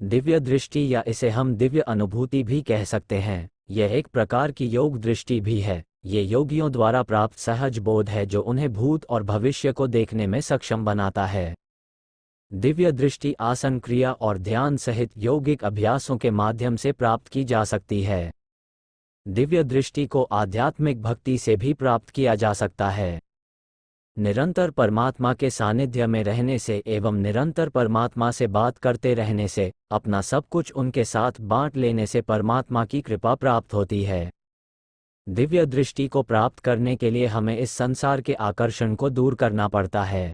दिव्य दृष्टि या इसे हम दिव्य अनुभूति भी कह सकते हैं, यह एक प्रकार की योग दृष्टि भी है। ये योगियों द्वारा प्राप्त सहज बोध है जो उन्हें भूत और भविष्य को देखने में सक्षम बनाता है। दिव्य दृष्टि आसन क्रिया और ध्यान सहित यौगिक अभ्यासों के माध्यम से प्राप्त की जा सकती है। दिव्य दृष्टि को आध्यात्मिक भक्ति से भी प्राप्त किया जा सकता है। निरंतर परमात्मा के सानिध्य में रहने से एवं निरंतर परमात्मा से बात करते रहने से, अपना सब कुछ उनके साथ बांट लेने से परमात्मा की कृपा प्राप्त होती है। दिव्य दृष्टि को प्राप्त करने के लिए हमें इस संसार के आकर्षण को दूर करना पड़ता है।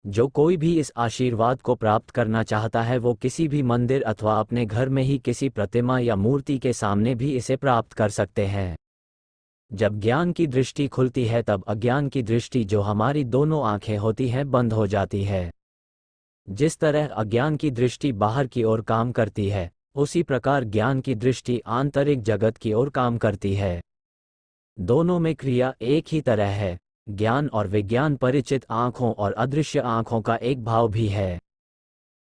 जो कोई भी इस आशीर्वाद को प्राप्त करना चाहता है वो किसी भी मंदिर अथवा अपने घर में ही किसी प्रतिमा या मूर्ति के सामने भी इसे प्राप्त कर सकते हैं। जब ज्ञान की दृष्टि खुलती है तब अज्ञान की दृष्टि, जो हमारी दोनों आंखें होती हैं, बंद हो जाती है। जिस तरह अज्ञान की दृष्टि बाहर की ओर काम करती है, उसी प्रकार ज्ञान की दृष्टि आंतरिक जगत की ओर काम करती है। दोनों में क्रिया एक ही तरह है। ज्ञान और विज्ञान परिचित आंखों और अदृश्य आंखों का एक भाव भी है।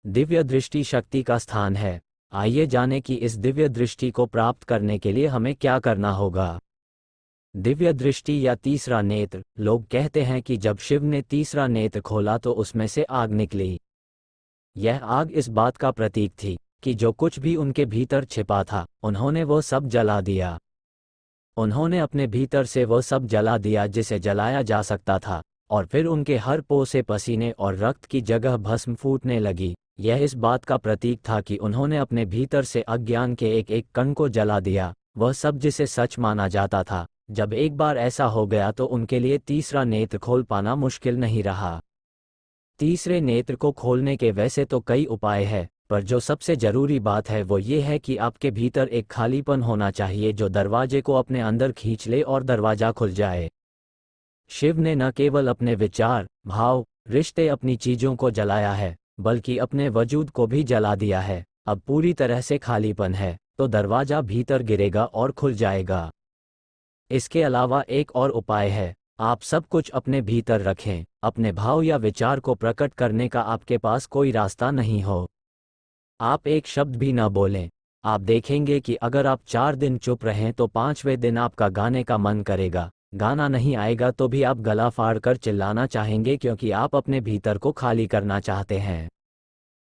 दिव्य दृष्टि शक्ति का स्थान है। आइए जानें कि इस दिव्य दृष्टि को प्राप्त करने के लिए हमें क्या करना होगा। दिव्य दृष्टि या तीसरा नेत्र। लोग कहते हैं कि जब शिव ने तीसरा नेत्र खोला तो उसमें से आग निकली। यह आग इस बात का प्रतीक थी कि जो कुछ भी उनके भीतर छिपा था, उन्होंने वो सब जला दिया। उन्होंने अपने भीतर से वो सब जला दिया जिसे जलाया जा सकता था, और फिर उनके हर पौ से पसीने और रक्त की जगह भस्म फूटने लगी। यह इस बात का प्रतीक था कि उन्होंने अपने भीतर से अज्ञान के एक एक कण को जला दिया, वह सब जिसे सच माना जाता था। जब एक बार ऐसा हो गया तो उनके लिए तीसरा नेत्र खोल पाना मुश्किल नहीं रहा। तीसरे नेत्र को खोलने के वैसे तो कई उपाय हैं, पर जो सबसे जरूरी बात है वो ये है कि आपके भीतर एक खालीपन होना चाहिए जो दरवाजे को अपने अंदर खींच ले और दरवाजा खुल जाए। शिव ने न केवल अपने विचार, भाव, रिश्ते, अपनी चीजों को जलाया है, बल्कि अपने वजूद को भी जला दिया है। अब पूरी तरह से खालीपन है, तो दरवाजा भीतर गिरेगा और खुल जाएगा। इसके अलावा एक और उपाय है। आप सब कुछ अपने भीतर रखें। अपने भाव या विचार को प्रकट करने का आपके पास कोई रास्ता नहीं हो। आप एक शब्द भी न बोलें। आप देखेंगे कि अगर आप 4 दिन चुप रहें तो 5वें दिन आपका गाने का मन करेगा। गाना नहीं आएगा तो भी आप गला फाड़ कर चिल्लाना चाहेंगे, क्योंकि आप अपने भीतर को खाली करना चाहते हैं।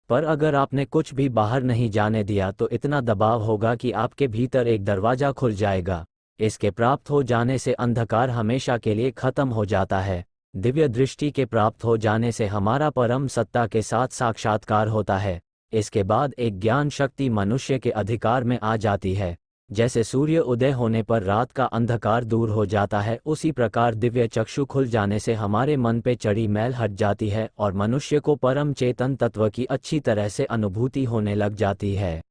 पर अगर आपने कुछ भी बाहर नहीं जाने दिया तो इतना दबाव होगा कि आपके भीतर एक दरवाजा खुल जाएगा। इसके प्राप्त हो जाने से अंधकार हमेशा के लिए खत्म हो जाता है। दिव्य दृष्टि के प्राप्त हो जाने से हमारा परम सत्ता के साथ साक्षात्कार होता है। इसके बाद एक ज्ञान शक्ति मनुष्य के अधिकार में आ जाती है। जैसे सूर्य उदय होने पर रात का अंधकार दूर हो जाता है, उसी प्रकार दिव्य चक्षु खुल जाने से हमारे मन पे चढ़ी मैल हट जाती है और मनुष्य को परम चेतन तत्व की अच्छी तरह से अनुभूति होने लग जाती है।